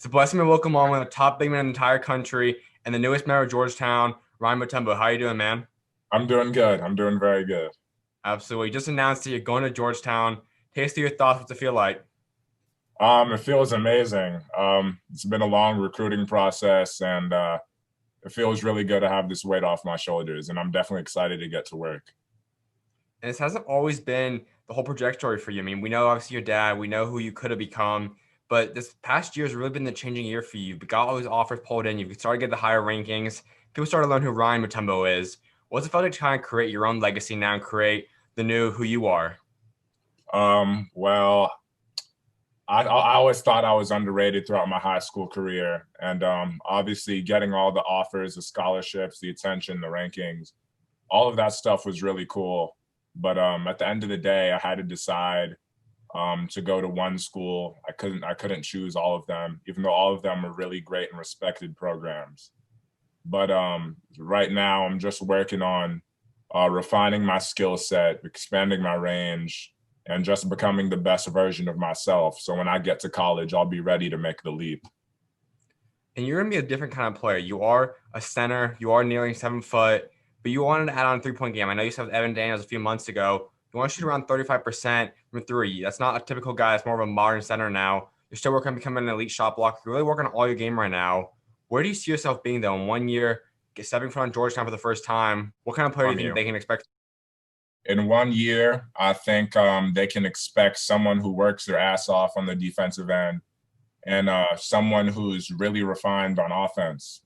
It's a blessing to welcome on one of the top big men in the entire country and the newest member of Georgetown, Ryan Mutombo. How are you doing, man? I'm doing good. I'm doing very good. Absolutely. Just announced that you're going to Georgetown. Taste of your thoughts. What's it feel like? It feels amazing. It's been a long recruiting process, and it feels really good to have this weight off my shoulders. And I'm definitely excited to get to work. And this hasn't always been the whole trajectory for you. I mean, we know obviously your dad, we know who you could have become, but this past year has really been the changing year for you. You got all these offers pulled in. You've started to get the higher rankings. People started to learn who Ryan Mutombo is. What's it felt like to kind of create your own legacy now and create the new who you are? Well, I always thought I was underrated throughout my high school career, and obviously getting all the offers, the scholarships, the attention, the rankings, all of that stuff was really cool. But at the end of the day, I had to decide to go to one school. I couldn't choose all of them, even though all of them were really great and respected programs. But right now, I'm just working on refining my skill set, expanding my range, and just becoming the best version of myself. So when I get to college, I'll be ready to make the leap. And you're going to be a different kind of player. You are a center. You are nearing 7 foot, but you wanted to add on a three-point game. I know you said with Evan Daniels a few months ago. You want to shoot around 35% from three. That's not a typical guy. It's more of a modern center now. You're still working on becoming an elite shot blocker. You're really working on all your game right now. Where do you see yourself being, though, in 1 year, stepping foot on Georgetown for the first time? What kind of player do From you think you. they can expect? In 1 year, I think they can expect someone who works their ass off on the defensive end and someone who's really refined on offense,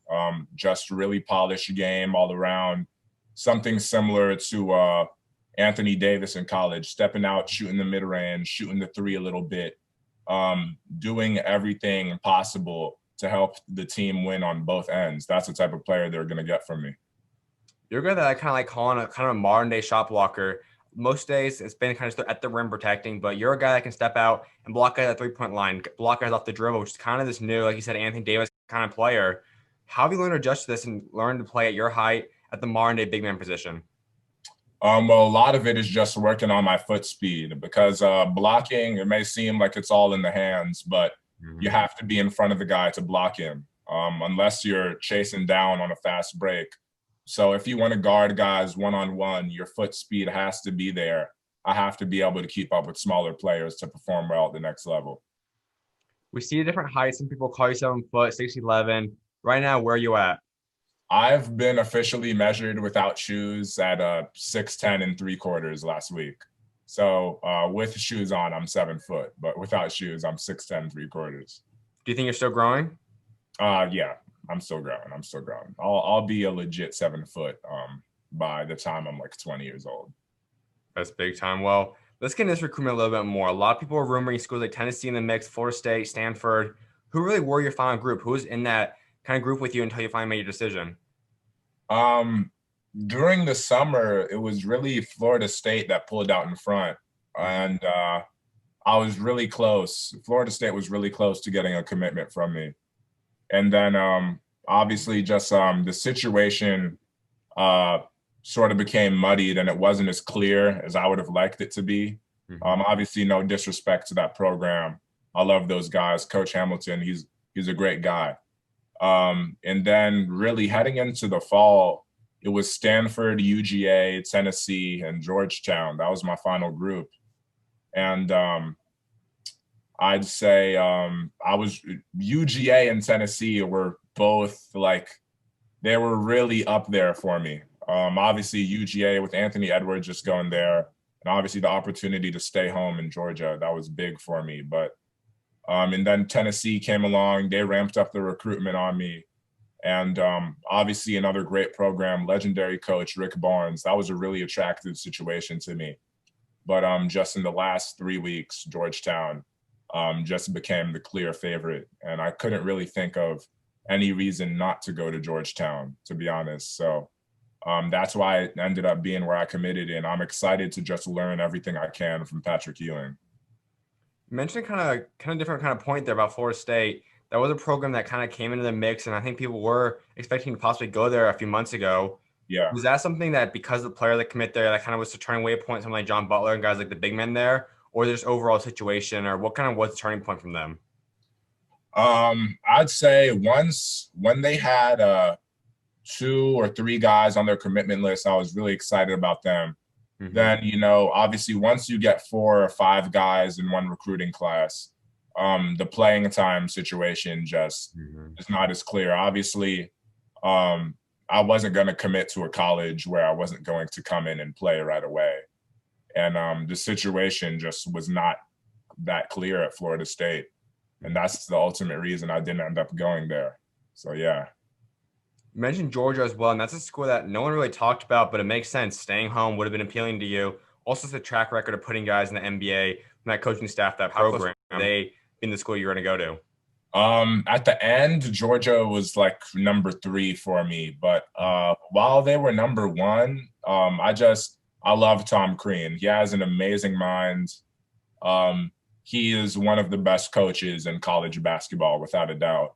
just really polished game all around, something similar to Anthony Davis in college, stepping out, shooting the mid range, shooting the three a little bit, doing everything possible to help the team win on both ends. That's the type of player they're going to get from me. You're a guy that I kind of like calling a kind of a modern day shot blocker. Most days it's been kind of at the rim protecting, but you're a guy that can step out and block at that 3 point line, block guys off the dribble, which is kind of this new, like you said, Anthony Davis kind of player. How have you learned to adjust to this and learn to play at your height at the modern day big man position? Well, a lot of it is just working on my foot speed because blocking, it may seem like it's all in the hands, but you have to be in front of the guy to block him, unless you're chasing down on a fast break. So if you want to guard guys one-on-one, your foot speed has to be there. I have to be able to keep up with smaller players to perform well at the next level. We see different heights. Some people call you 7 foot, 6'11". Right now, where are you at? I've been officially measured without shoes at 6'10" and 3/4 last week. So with shoes on, I'm 7 foot, but without shoes, I'm 6'10", 3/4. Do you think you're still growing? Yeah, I'm still growing. I'm still growing. I'll be a legit 7 foot by the time I'm like 20 years old. That's big time. Well, let's get into this recruitment a little bit more. A lot of people are rumoring schools like Tennessee in the mix, Florida State, Stanford. Who really were your final group? Who was in that kind of group with you until you finally made your decision? Um, During the summer, it was really Florida State that pulled out in front, and I was really close. Florida State was really close to getting a commitment from me, and then obviously just the situation uh, sort of became muddied, and it wasn't as clear as I would have liked it to be. Obviously, no disrespect to that program. I love those guys. Coach Hamilton, he's a great guy. And then really heading into the fall, it was Stanford, UGA, Tennessee, and Georgetown. That was my final group. And I'd say I was UGA and Tennessee were both like they were really up there for me. Obviously UGA with Anthony Edwards just going there, and obviously the opportunity to stay home in Georgia, that was big for me. But and then Tennessee came along, they ramped up the recruitment on me. And obviously another great program, legendary coach Rick Barnes. That was a really attractive situation to me. But just in the last 3 weeks, Georgetown just became the clear favorite. And I couldn't really think of any reason not to go to Georgetown, to be honest. So that's why it ended up being where I committed. And I'm excited to just learn everything I can from Patrick Ewing. You mentioned kind of different kind of point there about Florida State. That was a program that kind of came into the mix, and I think people were expecting to possibly go there a few months ago. Yeah. Was that something that because of the player that commit there, that kind of was the turning away point, something like John Butler and guys like the big men there, or just overall situation, or what kind of was the turning point from them? I'd say once when they had 2 or 3 guys on their commitment list, I was really excited about them. Hmm. Then, obviously once you get 4 or 5 guys in one recruiting class, the playing time situation just Hmm. is not as clear. Obviously, um, I wasn't going to commit to a college where I wasn't going to come in and play right away. And the situation just was not that clear at Florida State. And that's the ultimate reason I didn't end up going there. So, yeah. You mentioned Georgia as well, and that's a school that no one really talked about, but it makes sense. Staying home would have been appealing to you. Also, it's a track record of putting guys in the NBA from that coaching staff, that program. They in the school you're going to go to. At the end, Georgia was like number 3 for me, but while they were number 1, I love Tom Crean. He has an amazing mind. Um, he is one of the best coaches in college basketball, without a doubt.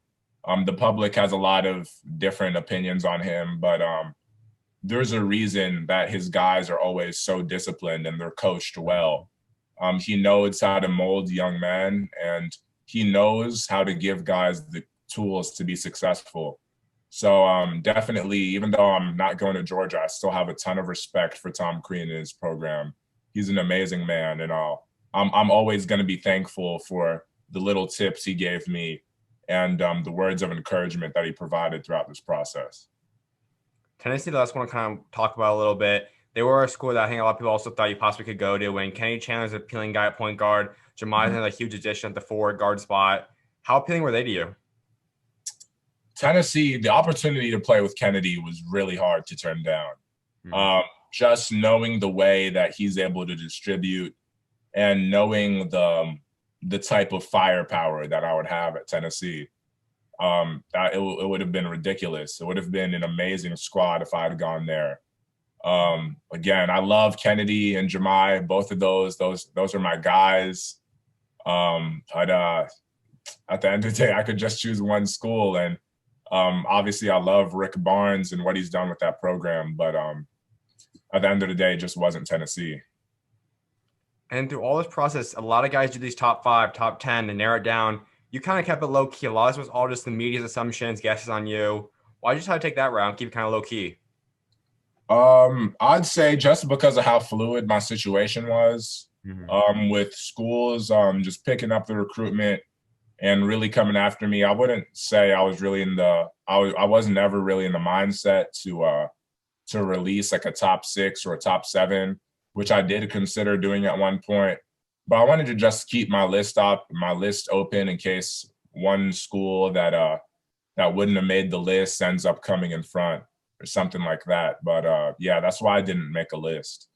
The public has a lot of different opinions on him, but there's a reason that his guys are always so disciplined and they're coached well. He knows how to mold young men, and he knows how to give guys the tools to be successful. So definitely, even though I'm not going to Georgia, I still have a ton of respect for Tom Crean and his program. He's an amazing man, and I'm always going to be thankful for the little tips he gave me and the words of encouragement that he provided throughout this process. Tennessee, the last one to kind of talk about a little bit. They were a school that I think a lot of people also thought you possibly could go to. And Kenny Chandler's an appealing guy at point guard. Jemiah's a huge addition at the forward guard spot. How appealing were they to you? Tennessee, the opportunity to play with Kennedy was really hard to turn down. Mhm. Um, just knowing the way that he's able to distribute and knowing the type of firepower that I would have at Tennessee, that it would have been ridiculous. It would have been an amazing squad if I had gone there. Again, I love Kennedy and Jemai. Both of those are my guys. But at the end of the day, I could just choose one school, and obviously, I love Rick Barnes and what he's done with that program. But at the end of the day, it just wasn't Tennessee. And through all this process, a lot of guys do these top 5, top 10, and narrow it down. You kind of kept it low key. A lot of this was all just the media's assumptions, guesses on you. Why did you decide to take that route and keep it kind of low key? I'd say just because of how fluid my situation was, Mhm. with schools, just picking up the recruitment and really coming after me. I wouldn't say I was really I was never really in the mindset to release like a top 6 or a top 7, which I did consider doing at one point. But I wanted to just keep my list open in case one school that wouldn't have made the list ends up coming in front or something like that. But yeah, that's why I didn't make a list.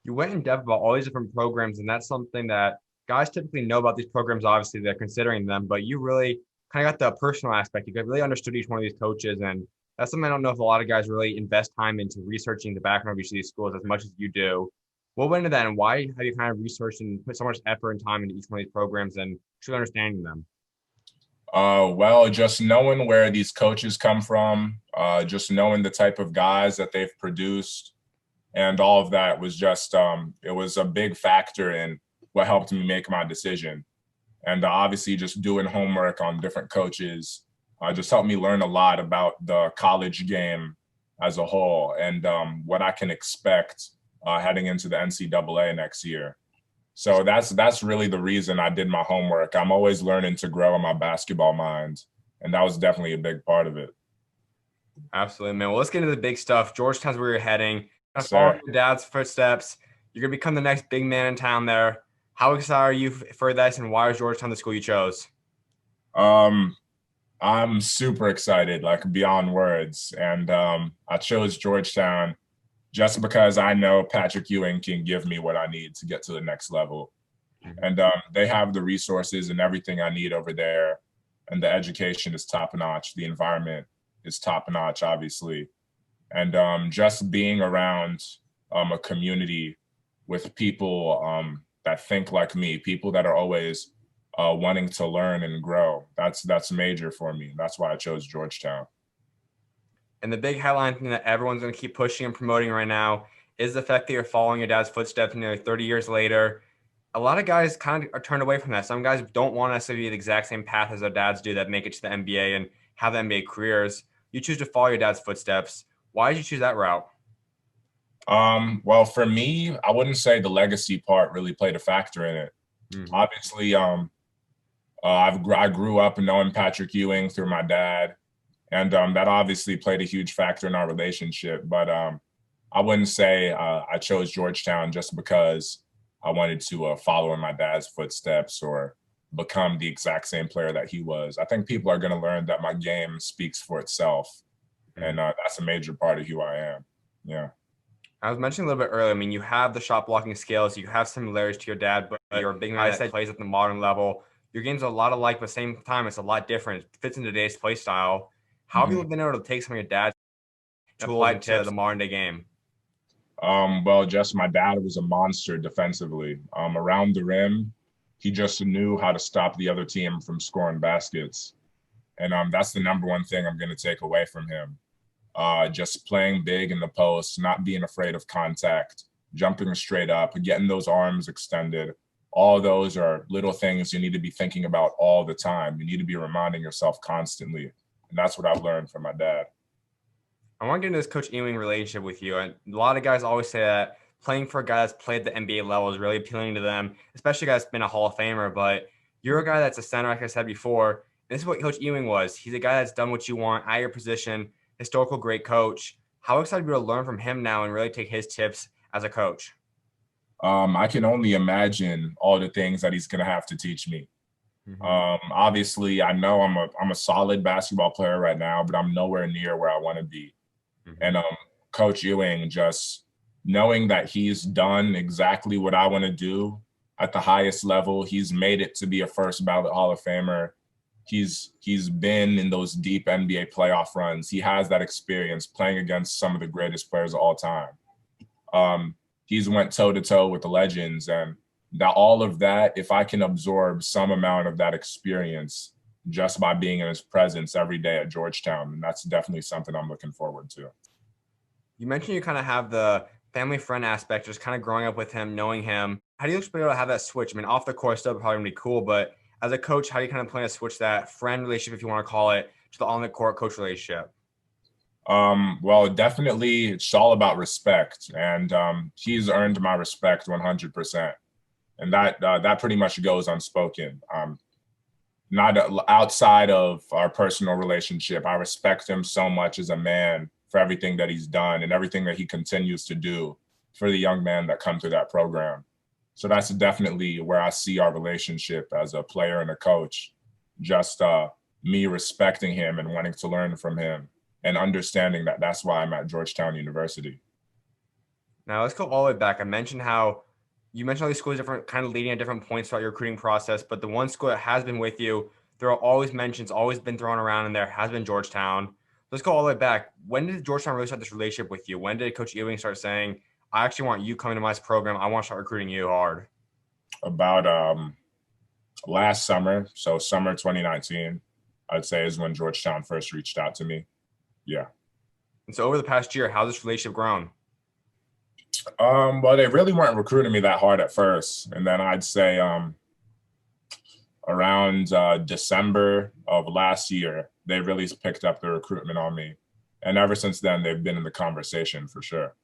You went in depth about all these different programs, and that's something that guys typically know about these programs. Obviously, they're considering them, but you really kind of got the personal aspect. You really understood each one of these coaches, and that's something I don't know if a lot of guys really invest time into researching the background of each of these schools as much as you do. What went into that, and why have you kind of researched and put so much effort and time into each one of these programs and truly understanding them? Well, just knowing where these coaches come from, just knowing the type of guys that they've produced, and all of that was just it was a big factor in what helped me make my decision. And obviously, just doing homework on different coaches just helped me learn a lot about the college game as a whole and what I can expect heading into the NCAA next year. So that's really the reason I did my homework. I'm always learning to grow in my basketball mind, and that was definitely a big part of it. Absolutely, man. Well, let's get into the big stuff. Georgetown's where you're heading. Yes, Follow sir. your dad's footsteps. You're gonna become the next big man in town there. How excited are you for this, and why is Georgetown the school you chose? Um, I'm super excited, like beyond words. And I chose Georgetown just because I know Patrick Ewing can give me what I need to get to the next level. And they have the resources and everything I need over there. And the education is top notch. The environment is top notch, obviously. And just being around a community with people that think like me, people that are always wanting to learn and grow. That's major for me. That's why I chose Georgetown. And the big headline thing that everyone's going to keep pushing and promoting right now is the fact that you're following your dad's footsteps nearly 30 years later. A lot of guys kind of are turned away from that. Some guys don't want to necessarily be the exact same path as their dads do that make it to the NBA and have the NBA careers. You choose to follow your dad's footsteps. Why did you choose that route? Well, for me, I wouldn't say the legacy part really played a factor in it. Mm-hmm. Obviously, I grew up knowing Patrick Ewing through my dad, and that obviously played a huge factor in our relationship. But I wouldn't say I chose Georgetown just because I wanted to follow in my dad's footsteps or become the exact same player that he was. I think people are going to learn that my game speaks for itself, and that's a major part of who I am. Yeah. I was mentioning a little bit earlier. I mean, you have the shot blocking skills, you have similarities to your dad, but you're a big man that plays at the modern level. Your game's a lot alike, but at the same time, it's a lot different. It fits in today's play style. How have you been able to take some of your dad's tools into the modern day game? Well, just my dad was a monster defensively. Around the rim, he just knew how to stop the other team from scoring baskets. And that's the number one thing I'm going to take away from him. Just playing big in the post, not being afraid of contact, jumping straight up, getting those arms extended. All those are little things you need to be thinking about all the time. You need to be reminding yourself constantly. And that's what I've learned from my dad. I want to get into this Coach Ewing relationship with you. And a lot of guys always say that playing for a guy that's played the NBA level is really appealing to them, especially a guy that's been a Hall of Famer. But you're a guy that's a center, like I said before. And this is what Coach Ewing was. He's a guy that's done what you want at your position, historical great coach. How excited are you to learn from him now and really take his tips as a coach? I can only imagine all the things that he's going to have to teach me. Obviously, I know I'm a solid basketball player right now, but I'm nowhere near where I want to be. And Coach Ewing, just knowing that he's done exactly what I want to do at the highest level, he's made it to be a first ballot Hall of Famer. He's been in those deep NBA playoff runs. He has that experience playing against some of the greatest players of all time. He's went toe to toe with the legends, and that all of that, if I can absorb some amount of that experience just by being in his presence every day at Georgetown, and that's definitely something I'm looking forward to. You mentioned you kind of have the family friend aspect, just kind of growing up with him, knowing him. How do you expect to have that switch? I mean, off the court still probably gonna be cool, but as a coach, how do you kind of plan to switch that friend relationship, if you want to call it, to the on the court coach relationship? Well, definitely it's all about respect, and he's earned my respect 100%. And that pretty much goes unspoken. Not outside of our personal relationship, I respect him so much as a man for everything that he's done and everything that he continues to do for the young men that come through that program. So that's definitely where I see our relationship as a player and a coach. Just me respecting him and wanting to learn from him and understanding that that's why I'm at Georgetown University. Now let's go all the way back. I mentioned how you mentioned all these schools different, kind of leading at different points throughout your recruiting process, but the one school that has been with you, there are always mentions, always been thrown around in there, has been Georgetown. Let's go all the way back. When did Georgetown really start this relationship with you? When did Coach Ewing start saying, I actually want you coming to my program. I want to start recruiting you hard? About last summer, so summer 2019, I'd say is when Georgetown first reached out to me. Yeah. And so over the past year, how's this relationship grown? Well, they really weren't recruiting me that hard at first. And then I'd say around December of last year, they really picked up the recruitment on me. And ever since then, they've been in the conversation for sure.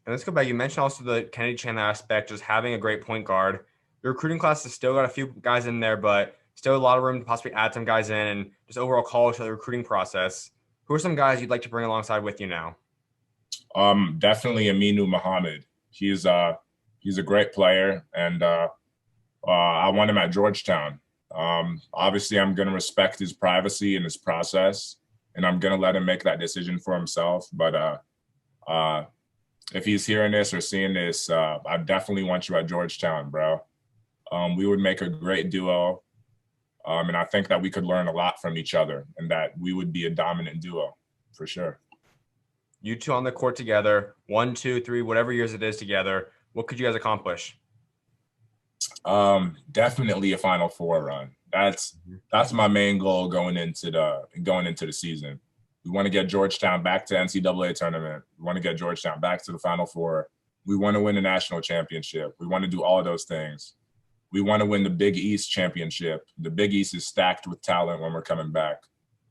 And let's go back. You mentioned also the Kennedy Chandler aspect, just having a great point guard. Your recruiting class has still got a few guys in there, but still a lot of room to possibly add some guys in and just overall college to the recruiting process. Who are some guys you'd like to bring alongside with you now? Definitely Aminu Muhammad. He's a great player, and I want him at Georgetown. Obviously, I'm going to respect his privacy and his process, and I'm going to let him make that decision for himself. But if he's hearing this or seeing this, I definitely want you at Georgetown, bro. We would make a great duo, and I think that we could learn a lot from each other, and that we would be a dominant duo for sure. You two on the court together, 1, 2, 3, whatever years it is together. What could you guys accomplish? Definitely a Final Four run. That's my main goal going into the season. We want to get Georgetown back to NCAA tournament. We want to get Georgetown back to the Final Four, We want to win the national championship. We want to do all of those things. We want to win the Big East championship. The Big East is stacked with talent when we're coming back.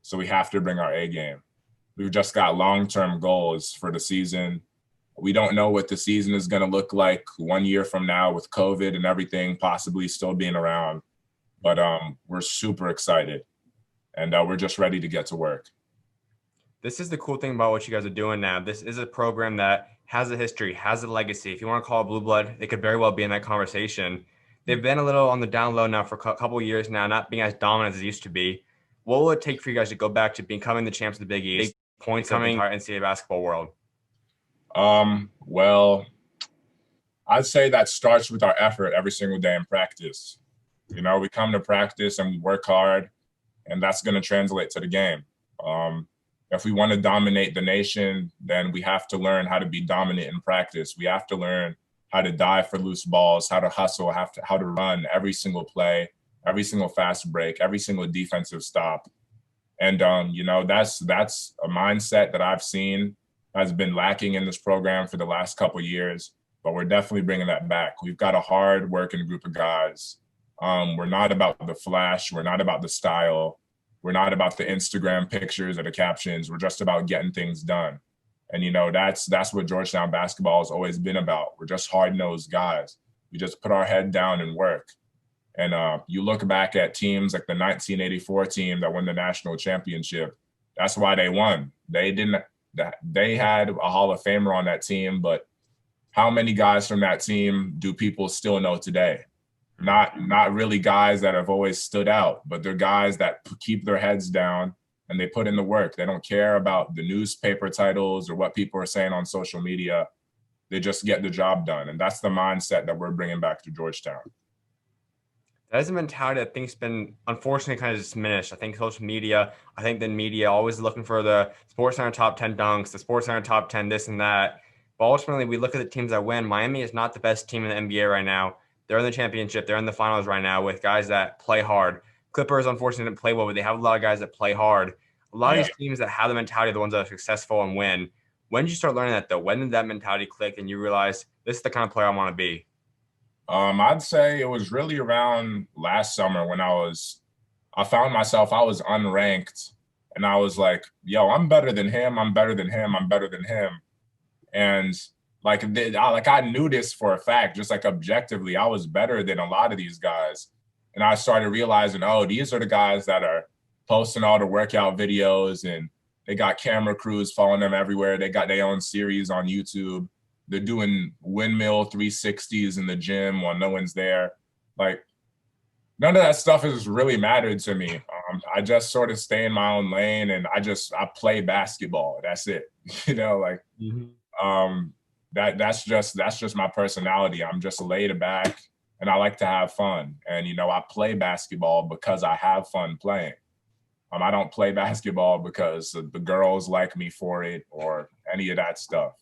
So we have to bring our A game. We've just got long-term goals for the season. We don't know what the season is going to look like 1 year from now with COVID and everything possibly still being around. But we're super excited, and we're just ready to get to work. This is the cool thing about what you guys are doing now. This is a program that has a history, has a legacy. If you want to call it blue blood, it could very well be in that conversation. They've been a little on the down low now for a couple of years now, not being as dominant as it used to be. What will it take for you guys to go back to becoming the champs of the Big East, points of the entire NCAA basketball world? Well, I'd say that starts with our effort every single day in practice. You know, we come to practice and we work hard, and that's going to translate to the game. If we want to dominate the nation, then we have to learn how to be dominant in practice. We have to learn how to dive for loose balls, how to hustle, how to run every single play, every single fast break, every single defensive stop. And, you know, that's a mindset that I've seen has been lacking in this program for the last couple of years, but we're definitely bringing that back. We've got a hard working group of guys. We're not about the flash. We're not about the style. We're not about the Instagram pictures or the captions. We're just about getting things done. And, you know, that's what Georgetown basketball has always been about. We're just hard-nosed guys. We just put our head down and work. And you look back at teams like the 1984 team that won the national championship. That's why they won. They had a Hall of Famer on that team, but how many guys from that team do people still know today? Not really guys that have always stood out, but they're guys that keep their heads down and they put in the work. They don't care about the newspaper titles or what people are saying on social media. They just get the job done. And that's the mindset that we're bringing back to Georgetown. That is a mentality that I think's been unfortunately kind of diminished. I think social media, I think the media always looking for the Sports Center top 10 dunks, the Sports Center top 10 this and that. But ultimately, we look at the teams that win. Miami is not the best team in the NBA right now. They're in the championship. They're in the finals right now with guys that play hard. Clippers, unfortunately, didn't play well, but they have a lot of guys that play hard. A lot of these teams that have the mentality are the ones that are successful and win. When did you start learning that, though? When did that mentality click and you realize this is the kind of player I want to be? I'd say it was really around last summer when I found myself, I was unranked, and I was like, yo, I'm better than him. I'm better than him. I'm better than him. And I knew this for a fact, just like objectively, I was better than a lot of these guys. And I started realizing, oh, these are the guys that are posting all the workout videos, and they got camera crews following them everywhere. They got their own series on YouTube. They're doing windmill 360s in the gym while no one's there. Like, none of that stuff has really mattered to me. I just sort of stay in my own lane, and I play basketball. That's it. You know, like, that's just my personality. I'm just laid back, and I like to have fun. And, you know, I play basketball because I have fun playing. I don't play basketball because the girls like me for it or any of that stuff.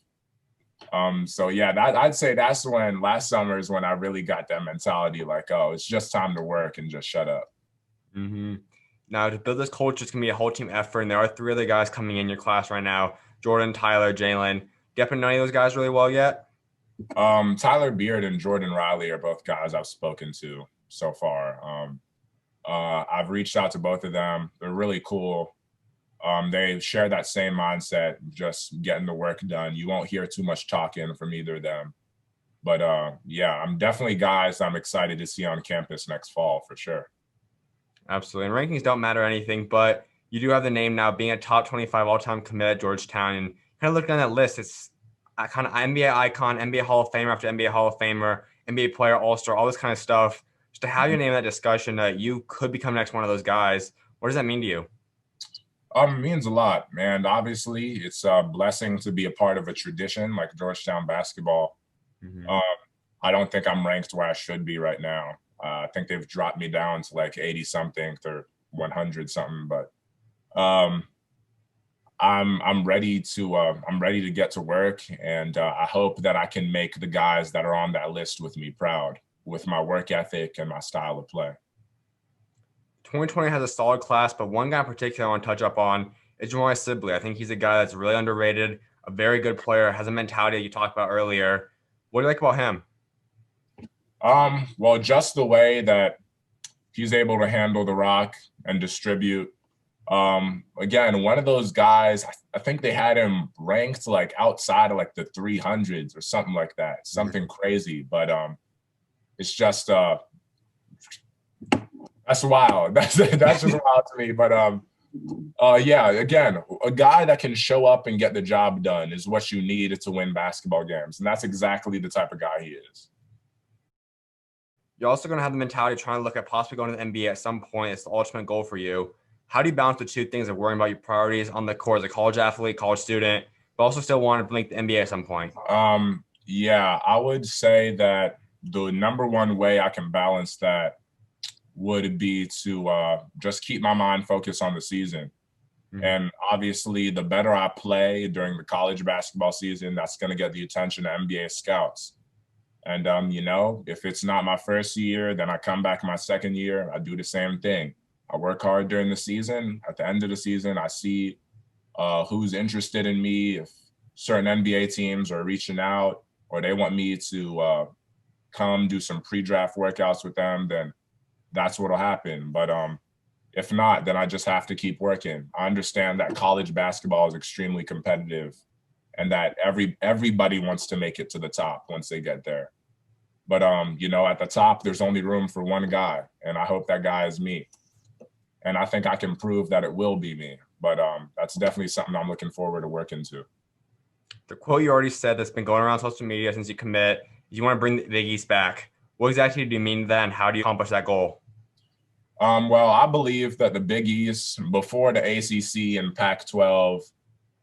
So yeah, I'd say that's when last summer is when I really got that mentality, like, oh, it's just time to work and just shut up. Now, to build this culture, it's gonna be a whole team effort, and there are 3 other guys coming in your class right now: Jordan, Tyler, Jalin. Do you happen to know any of those guys really well yet? Tyler Beard and Jordan Riley are both guys I've spoken to so far. I've reached out to both of them. They're really cool. They share that same mindset, just getting the work done. You won't hear too much talking from either of them. But yeah, I'm definitely guys I'm excited to see on campus next fall for sure. Absolutely. And rankings don't matter anything, but you do have the name now being a top 25 all-time commit at Georgetown. And kind of looking at that list, it's a kind of NBA icon, NBA Hall of Famer after NBA Hall of Famer, NBA player, all-star, all this kind of stuff. Just to have your name in that discussion that you could become next one of those guys, what does that mean to you? It means a lot, man. Obviously, it's a blessing to be a part of a tradition like Georgetown basketball. I don't think I'm ranked where I should be right now. I think they've dropped me down to like 80 something or 100 something, but I'm ready to get to work, and I hope that I can make the guys that are on that list with me proud with my work ethic and my style of play. 2020 has a solid class, but one guy in particular I want to touch up on is Jamari Sibley. I think he's a guy that's really underrated, a very good player, has a mentality that you talked about earlier. What do you like about him? Well, just the way that he's able to handle the rock and distribute. Again, one of those guys, I think they had him ranked like outside of like the 300s or something like that, something crazy. But it's just that's wild. That's just wild to me. But yeah, again, a guy that can show up and get the job done is what you need to win basketball games, and that's exactly the type of guy he is. You're also going to have the mentality of trying to look at possibly going to the NBA at some point. It's the ultimate goal for you. How do you balance the two things of worrying about your priorities on the court as a college athlete, college student, but also still want to link the NBA at some point? Yeah, I would say that the number one way I can balance that would be to just keep my mind focused on the season. And obviously, the better I play during the college basketball season, that's going to get the attention of NBA scouts. And, if it's not my first year, then I come back my second year, I do the same thing. I work hard during the season. At the end of the season, I see who's interested in me. If certain NBA teams are reaching out or they want me to come do some pre-draft workouts with them, then that's what'll happen. But if not, then I just have to keep working. I understand that college basketball is extremely competitive and that everybody wants to make it to the top once they get there. But at the top, there's only room for one guy, and I hope that guy is me. And I think I can prove that it will be me. But that's definitely something I'm looking forward to working to. The quote you already said that's been going around social media since you commit, you want to bring the Big East back. What exactly do you mean then? How do you accomplish that goal? Well, I believe that the Big East, before the ACC and Pac-12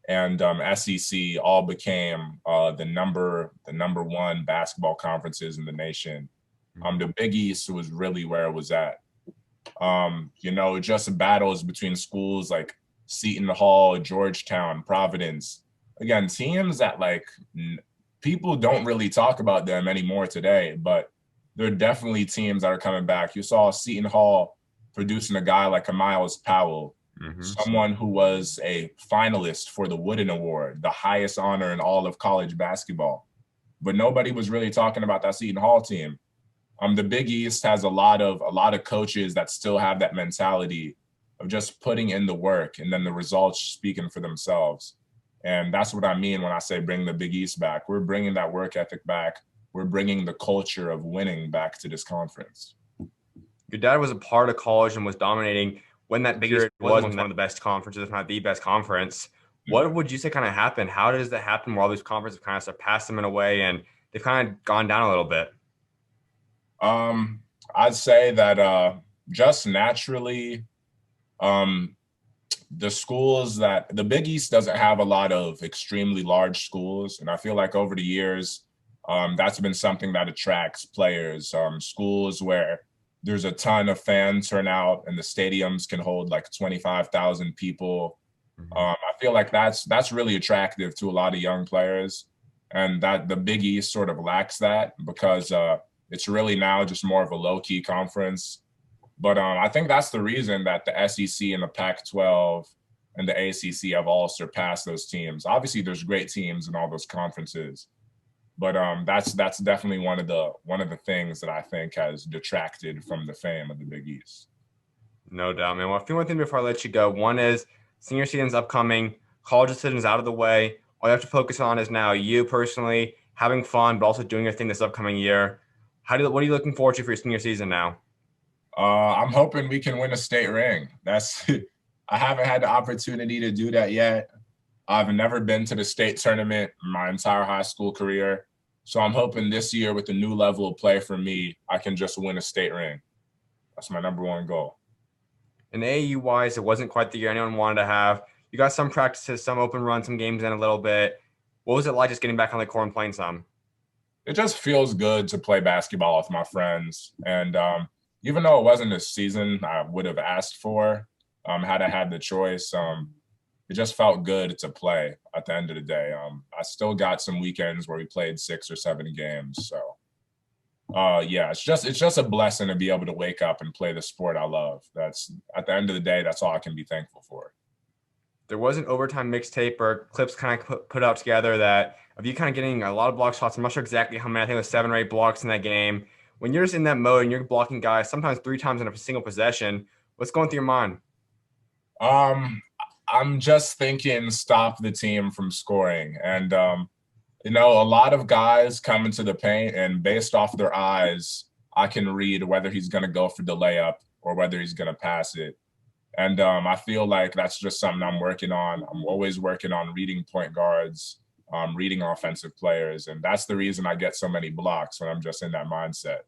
and SEC all became the number one basketball conferences in the nation, the Big East was really where it was at. Just battles between schools like Seton Hall, Georgetown, Providence. Again, teams that people don't really talk about them anymore today, but they're definitely teams that are coming back. You saw Seton Hall producing a guy like a Miles Powell, someone who was a finalist for the Wooden Award, the highest honor in all of college basketball. But nobody was really talking about that Seton Hall team. The Big East has a lot of coaches that still have that mentality of just putting in the work and then the results speaking for themselves. And that's what I mean when I say bring the Big East back. We're bringing that work ethic back. We're bringing the culture of winning back to this conference. Your dad was a part of college and was dominating when that Big East was one of the best conferences, if not the best conference. What would you say kind of happened? How does that happen where all these conferences kind of surpassed them in a way and they've kind of gone down a little bit? I'd say that just naturally, the schools that the Big East doesn't have a lot of extremely large schools. And I feel like over the years, that's been something that attracts players. Schools where there's a ton of fan turnout and the stadiums can hold like 25,000 people. I feel like that's really attractive to a lot of young players, and that the Big East sort of lacks that because it's really now just more of a low-key conference. But I think that's the reason that the SEC and the Pac-12 and the ACC have all surpassed those teams. Obviously, there's great teams in all those conferences, but that's definitely one of the things that I think has detracted from the fame of the Big East. No doubt, man. Well, a few more things before I let you go. One is senior season's upcoming, college decisions out of the way. All you have to focus on is now you personally having fun, but also doing your thing this upcoming year. What are you looking forward to for your senior season now? I'm hoping we can win a state ring. I haven't had the opportunity to do that yet. I've never been to the state tournament my entire high school career. So I'm hoping this year with the new level of play for me, I can just win a state ring. That's my number one goal. And AAU-wise, it wasn't quite the year anyone wanted to have. You got some practices, some open runs, some games in a little bit. What was it like just getting back on the court and playing some? It just feels good to play basketball with my friends. And even though it wasn't a season I would have asked for, had I had the choice, it just felt good to play at the end of the day. I still got some weekends where we played 6 or 7 games. So, yeah, it's just a blessing to be able to wake up and play the sport I love. That's at the end of the day, that's all I can be thankful for. There was an overtime mixtape or clips kind of put out together that of you kind of getting a lot of block shots. I'm not sure exactly how many. I think it was 7 or 8 blocks in that game. When you're just in that mode and you're blocking guys, sometimes 3 times in a single possession, what's going through your mind? Um, I'm just thinking stop the team from scoring. And a lot of guys come into the paint and based off their eyes, I can read whether he's going to go for the layup or whether he's going to pass it. And I feel like that's just something I'm working on. I'm always working on reading point guards, reading offensive players. And that's the reason I get so many blocks when I'm just in that mindset.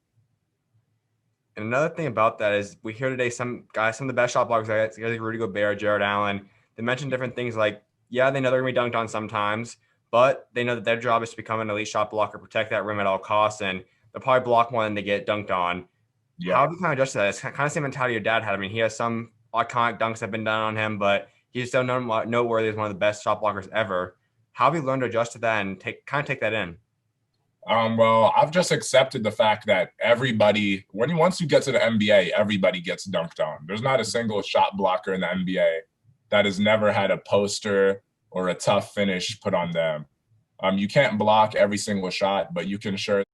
And another thing about that is we hear today some guys, some of the best shot blockers, guys like Rudy Gobert, Jared Allen, they mention different things like, yeah, they know they're going to be dunked on sometimes, but they know that their job is to become an elite shot blocker, protect that rim at all costs, and they'll probably block one and they get dunked on. How Yeah. have you kind of adjusted that? It's kind of the same mentality your dad had. I mean, he has some iconic dunks that have been done on him, but he's still noteworthy as one of the best shot blockers ever. How have you learned to adjust to that and take that in? Well, I've just accepted the fact that everybody, once you get to the NBA, everybody gets dunked on. There's not a single shot blocker in the NBA that has never had a poster or a tough finish put on them. You can't block every single shot, but you can sure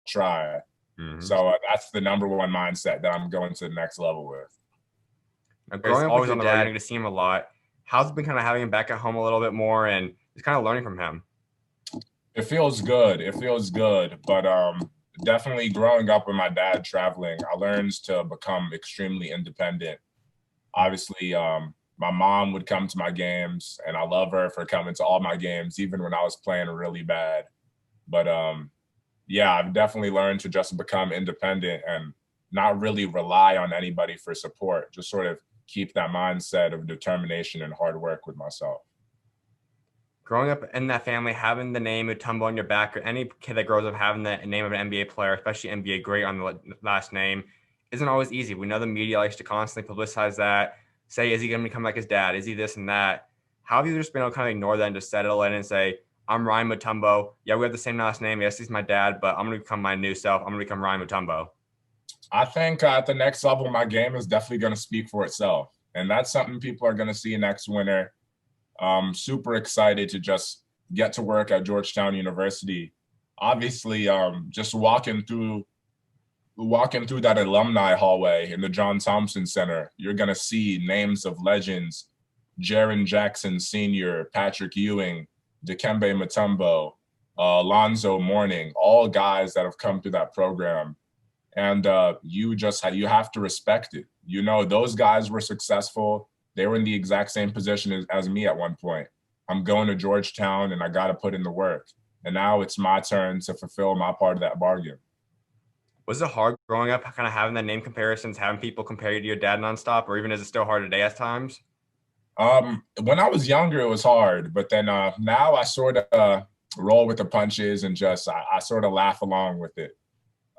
try. Mm-hmm. So that's the number one mindset that I'm going to the next level with. Now, growing up with your dad, you're going to see him a lot. How's it been kind of having him back at home a little bit more and just kind of learning from him? It feels good. It feels good. But definitely growing up with my dad traveling, I learned to become extremely independent. Obviously, my mom would come to my games, and I love her for coming to all my games, even when I was playing really bad. But yeah, I've definitely learned to just become independent and not really rely on anybody for support. Just sort of keep that mindset of determination and hard work with myself. Growing up in that family, having the name Mutombo on your back, or any kid that grows up having the name of an NBA player, especially NBA great on the last name, isn't always easy. We know the media likes to constantly publicize that, say, is he going to become like his dad? Is he this and that? How have you just been able to kind of ignore that and just settle in and say, I'm Ryan Mutombo. Yeah, we have the same last name. Yes, he's my dad, but I'm going to become my new self. I'm going to become Ryan Mutombo. I think at the next level, my game is definitely going to speak for itself. And that's something people are going to see next winter. Super excited to just get to work at Georgetown University. Obviously, just walking through that alumni hallway in the John Thompson Center, you're gonna see names of legends: Jaren Jackson Sr., Patrick Ewing, Dikembe Mutombo, Alonzo Mourning, all guys that have come through that program. And you have to respect it. Those guys were successful. They were in the exact same position as me at one point. I'm going to Georgetown and I got to put in the work. And now it's my turn to fulfill my part of that bargain. Was it hard growing up, kind of having that name comparisons, having people compare you to your dad nonstop, or even is it still hard today at times? When I was younger, it was hard, but then now I sort of roll with the punches and just I sort of laugh along with it.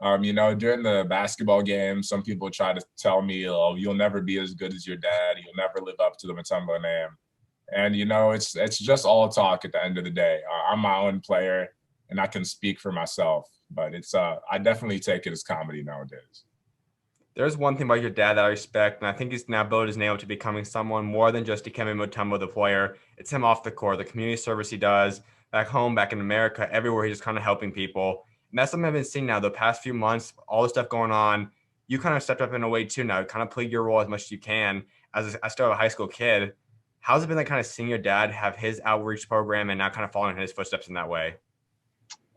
During the basketball game, some people try to tell me, "Oh, you'll never be as good as your dad. You'll never live up to the Mutombo name." And it's just all talk at the end of the day. I'm my own player, and I can speak for myself. But I definitely take it as comedy nowadays. There's one thing about your dad that I respect, and I think he's now built his name to becoming someone more than just Dikembe Mutombo, the player. It's him off the court, the community service he does back home, back in America, everywhere. He's just kind of helping people. And that's something I've been seeing now the past few months, all the stuff going on. You kind of stepped up in a way too now, kind of played your role as much as you can as still a high school kid. How's it been like kind of seeing your dad have his outreach program and now kind of following in his footsteps in that way?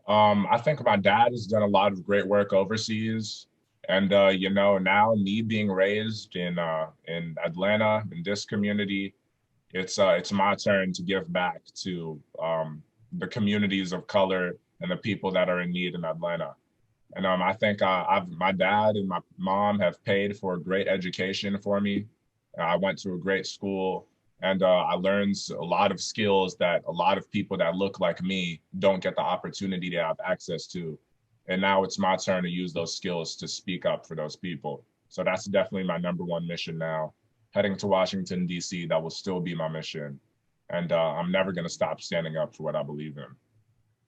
I think my dad has done a lot of great work overseas, and now me being raised in Atlanta in this community, it's my turn to give back to the communities of color and the people that are in need in Atlanta. And I think my dad and my mom have paid for a great education for me. I went to a great school. And I learned a lot of skills that a lot of people that look like me don't get the opportunity to have access to. And now it's my turn to use those skills to speak up for those people. So that's definitely my number one mission now. Heading to Washington, D.C., that will still be my mission. And I'm never going to stop standing up for what I believe in.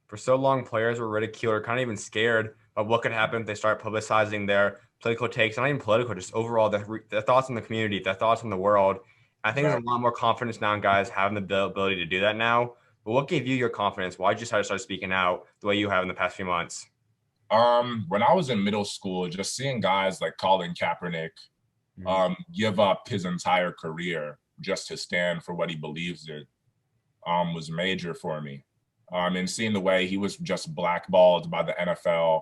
For so long, players were ridiculed or kind of even scared of what could happen if they start publicizing their political takes, not even political, just overall their thoughts on the community, their thoughts on the world. I think there's a lot more confidence now in guys having the ability to do that now. But what gave you your confidence? Why did you decide to start speaking out the way you have in the past few months? When I was in middle school, just seeing guys like Colin Kaepernick give up his entire career just to stand for what he believes in was major for me. And seeing the way he was just blackballed by the NFL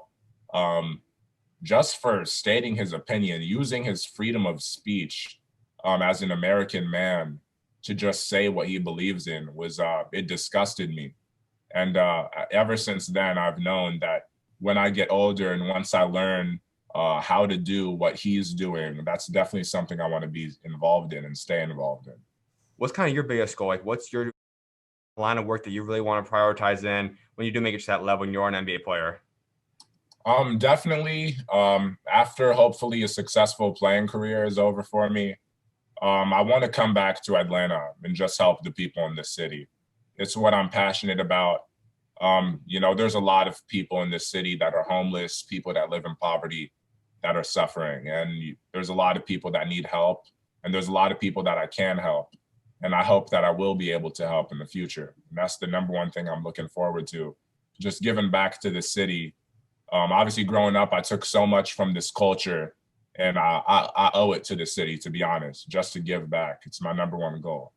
just for stating his opinion, using his freedom of speech as an American man to just say what he believes in was, it disgusted me. And ever since then, I've known that when I get older and once I learn how to do what he's doing, that's definitely something I want to be involved in and stay involved in. What's kind of your biggest goal? Like, what's your line of work that you really want to prioritize in when you do make it to that level and you're an NBA player? Definitely, after hopefully a successful playing career is over for me, I want to come back to Atlanta and just help the people in this city. It's what I'm passionate about. There's a lot of people in this city that are homeless, people that live in poverty, that are suffering. And there's a lot of people that need help. And there's a lot of people that I can help. And I hope that I will be able to help in the future. And that's the number one thing I'm looking forward to, just giving back to the city. Obviously, growing up, I took so much from this culture, and I owe it to the city, to be honest, just to give back. It's my number one goal.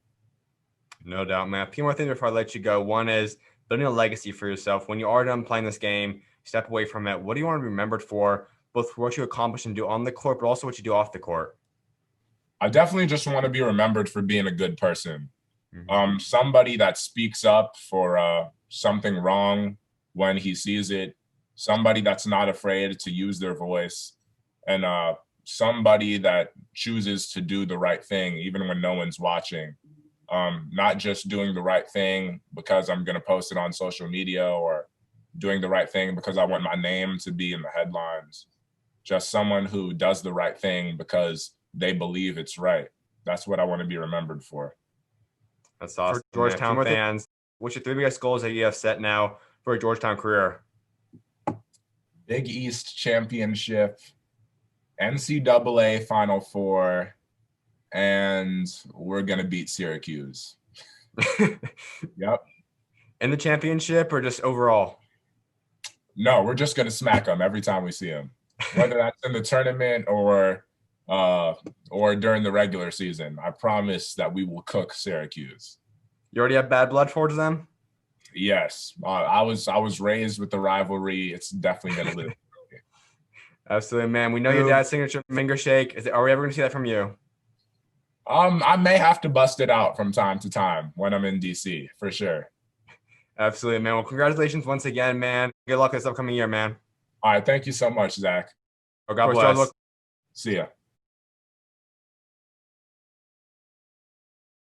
No doubt, man. A few more things before I let you go. One is building a legacy for yourself. When you are done playing this game, step away from it. What do you want to be remembered for, both for what you accomplish and do on the court, but also what you do off the court? I definitely just want to be remembered for being a good person. Mm-hmm. Somebody that speaks up for something wrong when he sees it, somebody that's not afraid to use their voice, and somebody that chooses to do the right thing even when no one's watching. Not just doing the right thing because I'm going to post it on social media, or doing the right thing because I want my name to be in the headlines. Just someone who does the right thing because they believe it's right. That's what I want to be remembered for. That's awesome. For Georgetown fans, what's your 3 biggest goals that you have set now for a Georgetown career? Big East championship, NCAA Final Four, and we're going to beat Syracuse. Yep. In the championship or just overall? No, we're just going to smack them every time we see them, whether that's in the tournament or during the regular season. I promise that we will cook Syracuse. You already have bad blood towards them? Yes. I was raised with the rivalry. It's definitely going to live. Absolutely, man. We know your dad's signature finger shake. Are we ever going to see that from you? I may have to bust it out from time to time when I'm in DC, for sure. Absolutely, man. Well, congratulations once again, man. Good luck this upcoming year, man. All right. Thank you so much, Zach. Oh, God bless. See ya.